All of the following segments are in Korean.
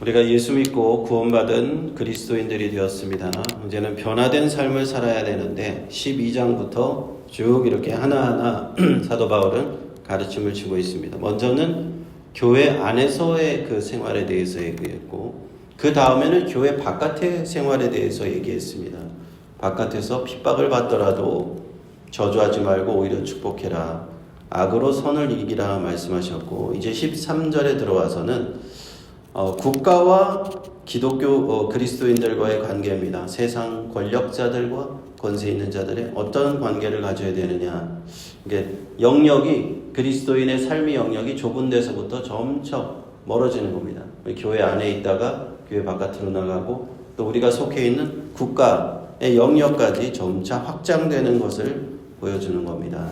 우리가 예수 믿고 구원받은 그리스도인들이 되었습니다. 이제는 변화된 삶을 살아야 되는데 12장부터 쭉 이렇게 하나하나 사도 바울은 가르침을 주고 있습니다. 먼저는 교회 안에서의 그 생활에 대해서 얘기했고, 그 다음에는 교회 바깥의 생활에 대해서 얘기했습니다. 바깥에서 핍박을 받더라도 저주하지 말고 오히려 축복해라. 악으로 선을 이기라 말씀하셨고, 이제 13절에 들어와서는 국가와 기독교 그리스도인들과의 관계입니다. 세상 권력자들과 권세 있는 자들의 어떤 관계를 가져야 되느냐. 이게 영역이, 그리스도인의 삶의 영역이 좁은 데서부터 점점 멀어지는 겁니다. 교회 안에 있다가 교회 바깥으로 나가고, 또 우리가 속해 있는 국가의 영역까지 점차 확장되는 것을 보여주는 겁니다.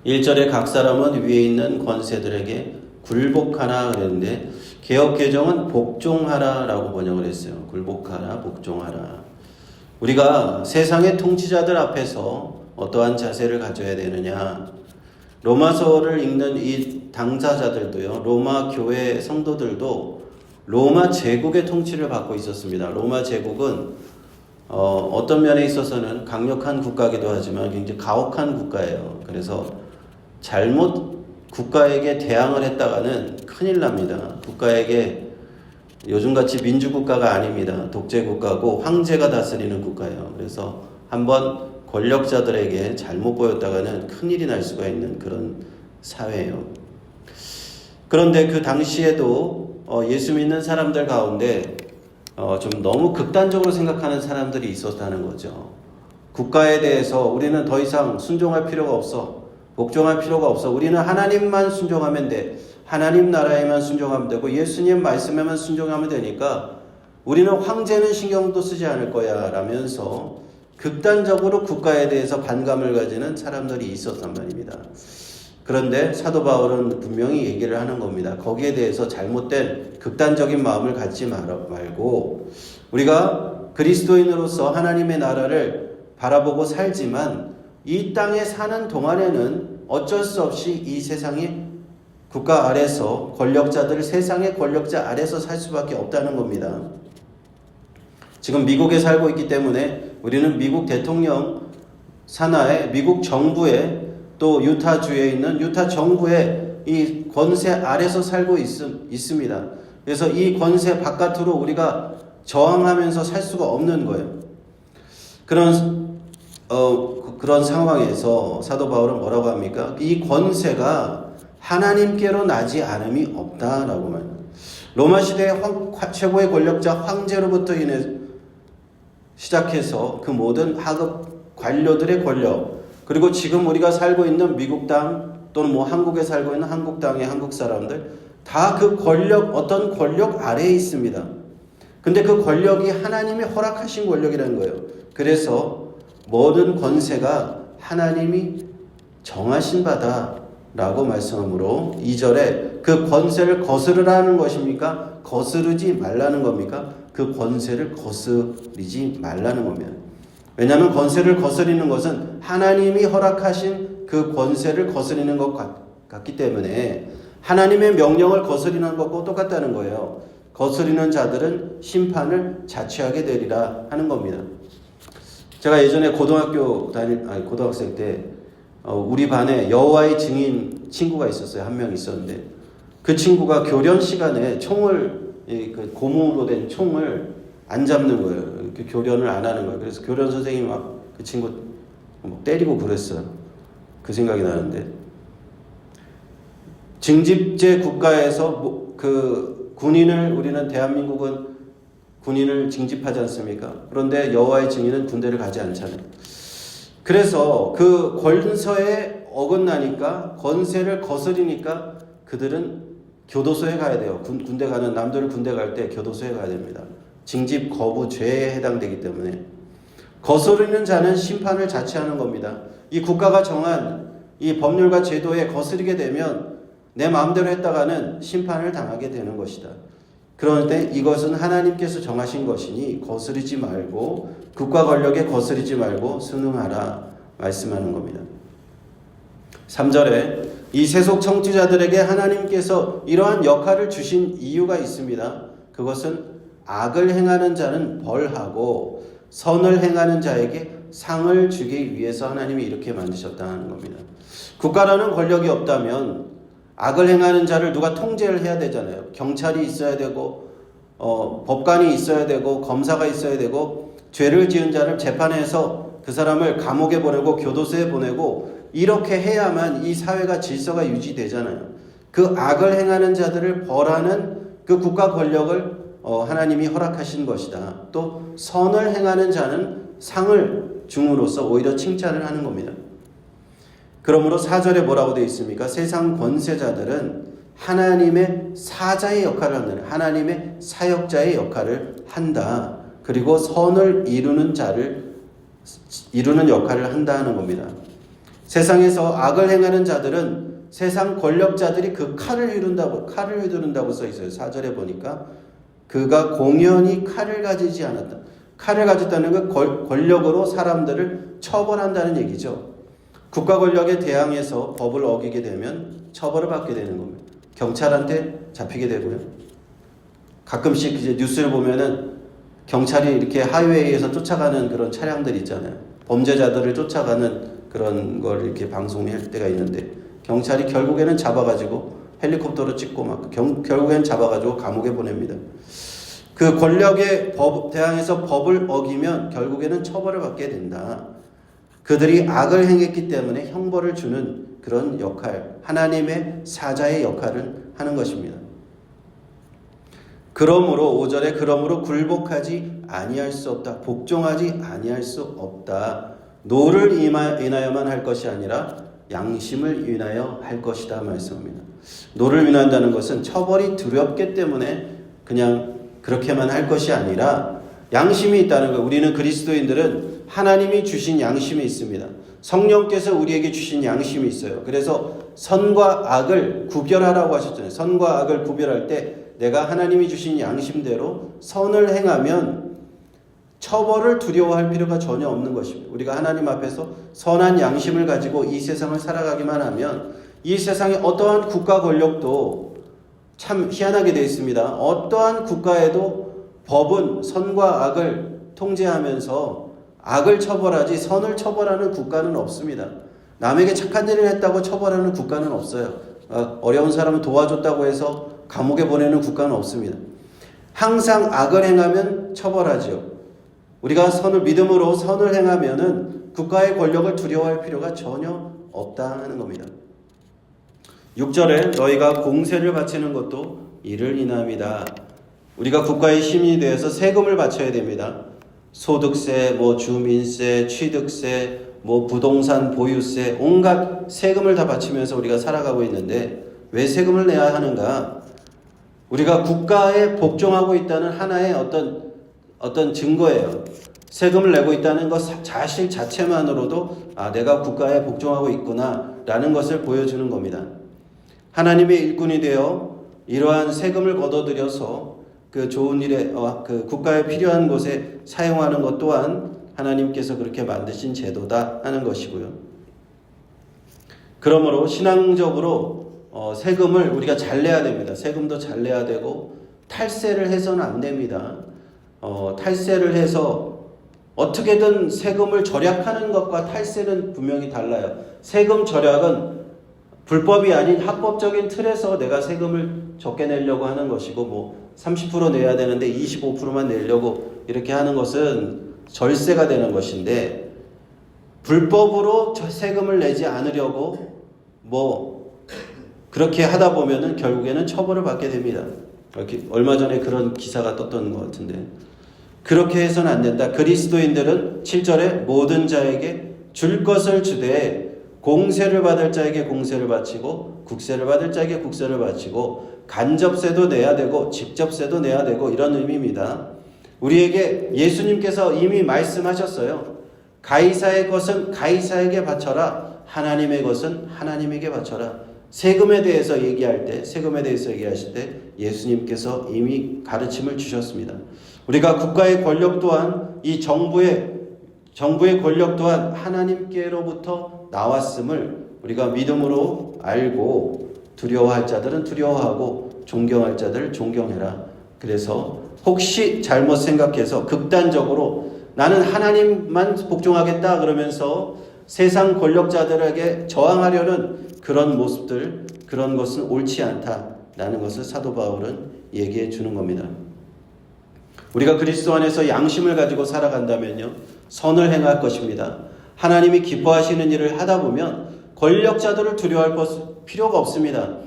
1절에 각 사람은 위에 있는 권세들에게 굴복하라 그랬는데, 개역 개정은 복종하라 라고 번역을 했어요. 굴복하라, 복종하라. 우리가 세상의 통치자들 앞에서 어떠한 자세를 가져야 되느냐. 로마서를 읽는 이 당사자들도요, 로마 교회 성도들도 로마 제국의 통치를 받고 있었습니다. 로마 제국은 어떤 면에 있어서는 강력한 국가이기도 하지만 굉장히 가혹한 국가예요. 그래서 잘못 국가에게 대항을 했다가는 큰일 납니다. 국가에게 요즘같이 민주국가가 아닙니다. 독재국가고 황제가 다스리는 국가예요. 그래서 한번 권력자들에게 잘못 보였다가는 큰일이 날 수가 있는 그런 사회예요. 그런데 그 당시에도 예수 믿는 사람들 가운데 좀 너무 극단적으로 생각하는 사람들이 있었다는 거죠. 국가에 대해서 우리는 더 이상 순종할 필요가 없어. 복종할 필요가 없어. 우리는 하나님만 순종하면 돼. 하나님 나라에만 순종하면 되고 예수님 말씀에만 순종하면 되니까 우리는 황제는 신경도 쓰지 않을 거야 라면서 극단적으로 국가에 대해서 반감을 가지는 사람들이 있었단 말입니다. 그런데 사도 바울은 분명히 얘기를 하는 겁니다. 거기에 대해서 잘못된 극단적인 마음을 갖지 말고 우리가 그리스도인으로서 하나님의 나라를 바라보고 살지만 이 땅에 사는 동안에는 어쩔 수 없이 이 세상의 국가 아래서 권력자들, 세상의 권력자 아래서 살 수밖에 없다는 겁니다. 지금 미국에 살고 있기 때문에 우리는 미국 대통령 산하에, 미국 정부에, 또 유타주에 있는 유타 정부의 이 권세 아래서 살고 있습니다. 그래서 이 권세 바깥으로 우리가 저항하면서 살 수가 없는 거예요. 그런 상황에서 사도 바울은 뭐라고 합니까? 이 권세가 하나님께로 나지 않음이 없다라고 말합니다. 로마 시대의 최고의 권력자 황제로부터 인해 시작해서 그 모든 하급 관료들의 권력, 그리고 지금 우리가 살고 있는 미국 땅 또는 한국에 살고 있는 한국 땅의 한국 사람들 다 그 권력, 어떤 권력 아래에 있습니다. 근데 그 권력이 하나님이 허락하신 권력이라는 거예요. 그래서 모든 권세가 하나님이 정하신 바다라고 말씀하므로 2절에 그 권세를 거스르라는 것입니까? 거스르지 말라는 겁니까? 그 권세를 거스르지 말라는 겁니다. 왜냐하면 권세를 거스리는 것은 하나님이 허락하신 그 권세를 거스리는 것 같기 때문에 하나님의 명령을 거스리는 것과 똑같다는 거예요. 거스리는 자들은 심판을 자취하게 되리라 하는 겁니다. 제가 예전에 고등학생 때 우리 반에 여호와의 증인 친구가 있었어요. 한 명 있었는데 그 친구가 교련 시간에 총을, 고무로 된 총을 안 잡는 거예요. 교련을 안 하는 거예요. 그래서 교련 선생님이 막 그 친구 때리고 그랬어요. 그 생각이 나는데, 징집제 국가에서 그 군인을, 우리는 대한민국은 군인을 징집하지 않습니까? 그런데 여호와의 증인은 군대를 가지 않잖아요. 그래서 그 권세에 어긋나니까, 권세를 거스리니까 그들은 교도소에 가야 돼요. 군대 가는 남들 군대 갈 때 교도소에 가야 됩니다. 징집 거부 죄에 해당되기 때문에 거스르는 자는 심판을 자취하는 겁니다. 이 국가가 정한 이 법률과 제도에 거스르게 되면 내 마음대로 했다가는 심판을 당하게 되는 것이다. 그런데 이것은 하나님께서 정하신 것이니 거스르지 말고, 국가 권력에 거스르지 말고 순응하라 말씀하는 겁니다. 3절에 이 세속 청지자들에게 하나님께서 이러한 역할을 주신 이유가 있습니다. 그것은 악을 행하는 자는 벌하고 선을 행하는 자에게 상을 주기 위해서 하나님이 이렇게 만드셨다는 겁니다. 국가라는 권력이 없다면 악을 행하는 자를 누가 통제를 해야 되잖아요. 경찰이 있어야 되고 법관이 있어야 되고 검사가 있어야 되고 죄를 지은 자를 재판해서 그 사람을 감옥에 보내고 교도소에 보내고 이렇게 해야만 이 사회가 질서가 유지되잖아요. 그 악을 행하는 자들을 벌하는 그 국가 권력을 하나님이 허락하신 것이다. 또 선을 행하는 자는 상을 줌으로써 오히려 칭찬을 하는 겁니다. 그러므로 4절에 뭐라고 되어 있습니까? 세상 권세자들은 하나님의 사자의 역할을 한다. 하나님의 사역자의 역할을 한다. 그리고 선을 이루는 역할을 한다 하는 겁니다. 세상에서 악을 행하는 자들은 세상 권력자들이 그 칼을 휘두른다고 써 있어요. 4절에 보니까 그가 공연히 칼을 가지지 않았다. 칼을 가졌다는 건 권력으로 사람들을 처벌한다는 얘기죠. 국가 권력에 대항해서 법을 어기게 되면 처벌을 받게 되는 겁니다. 경찰한테 잡히게 되고요. 가끔씩 이제 뉴스를 보면은 경찰이 이렇게 하이웨이에서 쫓아가는 그런 차량들 있잖아요. 범죄자들을 쫓아가는 그런 걸 이렇게 방송할 때가 있는데 경찰이 결국에는 잡아가지고 헬리콥터로 찍고 막 결국에는 잡아가지고 감옥에 보냅니다. 그 권력에 대항해서 법을 어기면 결국에는 처벌을 받게 된다. 그들이 악을 행했기 때문에 형벌을 주는 그런 역할, 하나님의 사자의 역할을 하는 것입니다. 그러므로 5절에 그러므로 굴복하지 아니할 수 없다. 복종하지 아니할 수 없다. 노를 인하여만 할 것이 아니라 양심을 인하여 할 것이다 말씀합니다. 노를 인한다는 것은 처벌이 두렵기 때문에 그냥 그렇게만 할 것이 아니라 양심이 있다는 거예요. 우리는 그리스도인들은 하나님이 주신 양심이 있습니다. 성령께서 우리에게 주신 양심이 있어요. 그래서 선과 악을 구별하라고 하셨잖아요. 선과 악을 구별할 때 내가 하나님이 주신 양심대로 선을 행하면 처벌을 두려워할 필요가 전혀 없는 것입니다. 우리가 하나님 앞에서 선한 양심을 가지고 이 세상을 살아가기만 하면 이 세상의 어떠한 국가 권력도 참 희한하게 되어 있습니다. 어떠한 국가에도 법은 선과 악을 통제하면서 악을 처벌하지 선을 처벌하는 국가는 없습니다. 남에게 착한 일을 했다고 처벌하는 국가는 없어요. 어려운 사람을 도와줬다고 해서 감옥에 보내는 국가는 없습니다. 항상 악을 행하면 처벌하지요. 우리가 믿음으로 선을 행하면은 국가의 권력을 두려워할 필요가 전혀 없다 하는 겁니다. 6절에 너희가 공세를 바치는 것도 이를 인함이다. 우리가 국가의 시민이 되어서 세금을 바쳐야 됩니다. 소득세, 주민세, 취득세, 부동산 보유세, 온갖 세금을 다 바치면서 우리가 살아가고 있는데 왜 세금을 내야 하는가? 우리가 국가에 복종하고 있다는 하나의 어떤 증거예요. 세금을 내고 있다는 것 사실 자체만으로도 내가 국가에 복종하고 있구나라는 것을 보여주는 겁니다. 하나님의 일꾼이 되어 이러한 세금을 걷어들여서 그 좋은 일에 그 국가에 필요한 곳에 사용하는 것 또한 하나님께서 그렇게 만드신 제도다 하는 것이고요. 그러므로 신앙적으로 세금을 우리가 잘 내야 됩니다. 세금도 잘 내야 되고 탈세를 해서는 안 됩니다. 탈세를 해서 어떻게든 세금을 절약하는 것과 탈세는 분명히 달라요. 세금 절약은 불법이 아닌 합법적인 틀에서 내가 세금을 적게 내려고 하는 것이고 30% 내야 되는데 25%만 내려고 이렇게 하는 것은 절세가 되는 것인데 불법으로 세금을 내지 않으려고 그렇게 하다 보면은 결국에는 처벌을 받게 됩니다. 얼마 전에 그런 기사가 떴던 것 같은데 그렇게 해서는 안 된다. 그리스도인들은 7절에 모든 자에게 줄 것을 주되 공세를 받을 자에게 공세를 바치고 국세를 받을 자에게 국세를 바치고 간접세도 내야 되고 직접세도 내야 되고 이런 의미입니다. 우리에게 예수님께서 이미 말씀하셨어요. 가이사의 것은 가이사에게 바쳐라. 하나님의 것은 하나님에게 바쳐라. 세금에 대해서 얘기하실 때 예수님께서 이미 가르침을 주셨습니다. 우리가 국가의 권력 또한 이 정부의 권력 또한 하나님께로부터 나왔음을 우리가 믿음으로 알고 두려워할 자들은 두려워하고 존경할 자들을 존경해라. 그래서 혹시 잘못 생각해서 극단적으로 나는 하나님만 복종하겠다 그러면서 세상 권력자들에게 저항하려는 그런 모습들, 그런 것은 옳지 않다라는 것을 사도 바울은 얘기해 주는 겁니다. 우리가 그리스도 안에서 양심을 가지고 살아간다면요, 선을 행할 것입니다. 하나님이 기뻐하시는 일을 하다 보면 권력자들을 두려워할 필요가 없습니다.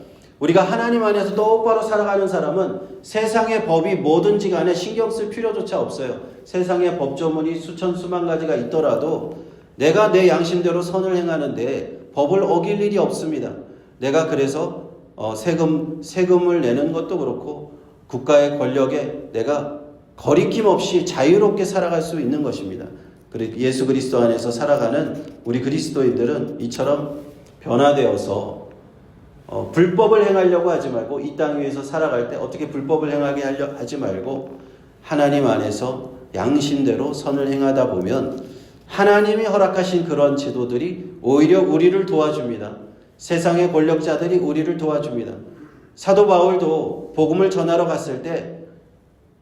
우리가 하나님 안에서 똑바로 살아가는 사람은 세상의 법이 뭐든지 간에 신경 쓸 필요조차 없어요. 세상의 법조문이 수천 수만 가지가 있더라도 내가 내 양심대로 선을 행하는데 법을 어길 일이 없습니다. 내가 그래서 세금을 내는 것도 그렇고 국가의 권력에 내가 거리낌 없이 자유롭게 살아갈 수 있는 것입니다. 예수 그리스도 안에서 살아가는 우리 그리스도인들은 이처럼 변화되어서 불법을 행하려고 하지 말고, 이 땅 위에서 살아갈 때 어떻게 불법을 행하게 하지 말고 하나님 안에서 양심대로 선을 행하다 보면 하나님이 허락하신 그런 제도들이 오히려 우리를 도와줍니다. 세상의 권력자들이 우리를 도와줍니다. 사도 바울도 복음을 전하러 갔을 때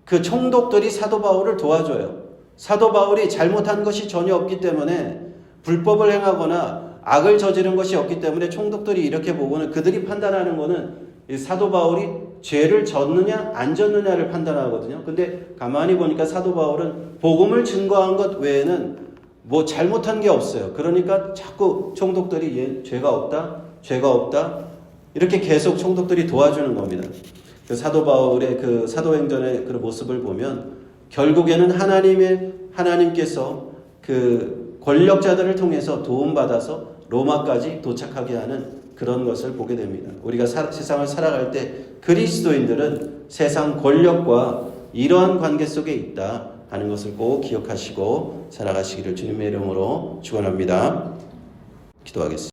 그 총독들이 사도 바울을 도와줘요. 사도 바울이 잘못한 것이 전혀 없기 때문에, 불법을 행하거나 악을 저지른 것이 없기 때문에 총독들이 이렇게 보고는, 그들이 판단하는 것은 사도 바울이 죄를 졌느냐 안 졌느냐를 판단하거든요. 근데 가만히 보니까 사도 바울은 복음을 증거한 것 외에는 뭐 잘못한 게 없어요. 그러니까 자꾸 총독들이 얘 죄가 없다 이렇게 계속 총독들이 도와주는 겁니다. 그 사도 바울의 그 사도행전의 그 모습을 보면 결국에는 하나님께서 그 권력자들을 통해서 도움받아서 로마까지 도착하게 하는 그런 것을 보게 됩니다. 우리가 세상을 살아갈 때 그리스도인들은 세상 권력과 이러한 관계 속에 있다 하는 것을 꼭 기억하시고 살아가시기를 주님의 이름으로 축원합니다. 기도하겠습니다.